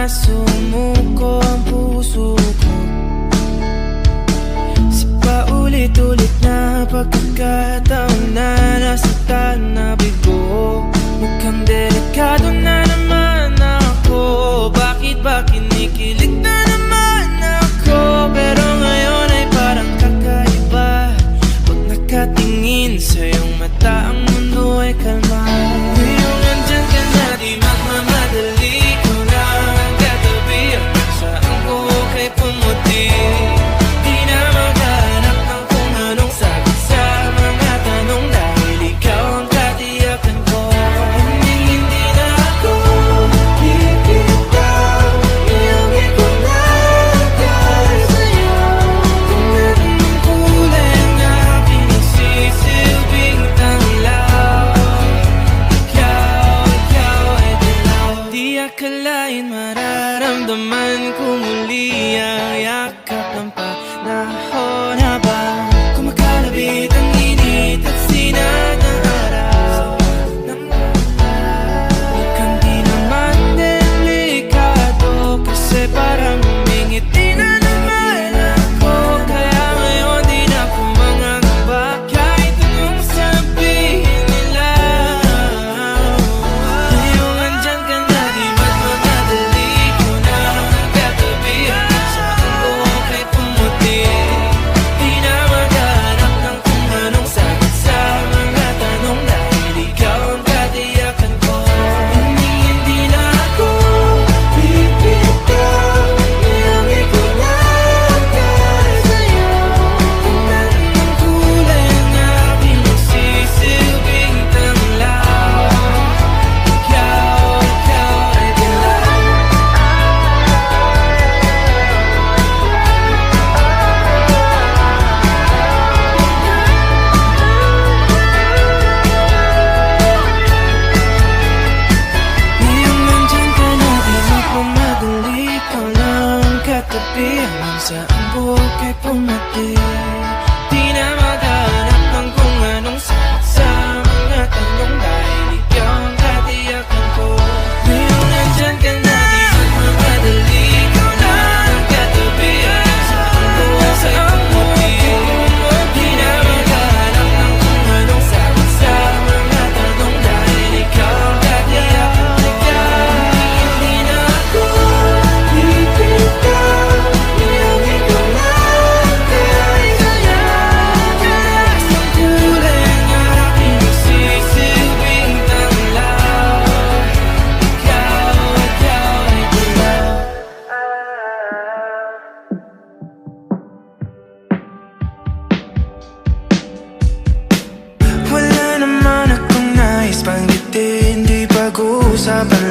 sumuko ang puso ko sa paulit-ulit na pagkakataon na nasaktan na bigo. Mukhang delikado na naman ako. Bakit ba kinikilig na naman ako? Pero ngayon ay parang kakaiba. Pag nakatingin sa iyong mata, ang mundo ay kalma. Ngayong nandyan ka na, di magmamadali ko na katabi. Saan ko kay pumuti? Di na maghanap ng kung anong sagot sa mga tanong, dahil ikaw ang katiyakan ko. Hindi na ako bibitaw. Iyong ikunagay sa'yo. Kung anong kulay ang aking nagsisilbing tanglaw. Ikaw ay dilaw. Di akalain mararamdaman ko muli ang yakap ng panahon habang kumakalabit ang init at sinag ng araw. Mukhang di naman delikado, kasi parang humingiti na naman ako. Kaya ngayon di na ako mangangamba, kahit anong sabihin nila. Ngayong andyan ka na, di magmamadali ko na katabi. Saan ko kay pumuti? Di na maghanap ng kung anong sagot sa mga tanong, dahil ikaw ang katiyakan ko. Hindi na ako bibitaw. Iyong ikunagay sa'yo. Kung anong kulay ang aking nagsisilbing tanglaw. Ikaw ay dilaw. Ngayong nandyan ka na, di magmamadali ko lang katabi. Hanggang saan buhok ay pumati. Di na maghanap ng kung anong sagot sa mga tanong, dahil ikaw ang katiyakan ko. Ngayong nandyan ka na, di magmamadali ko lang katabi. Hanggang saan buhok ay pumati. Di na maghanap ng kung anong sagot sa mga tanong, dahil ikaw ang katiyakan ko. Hindi na ako bibitaw. Iyong ikunagay sa'yo. Taas ng kulay ang aking nagsisilbing tanglaw. Ikaw ay dilaw. Wala naman akong nais banggitin, di pag-uusapan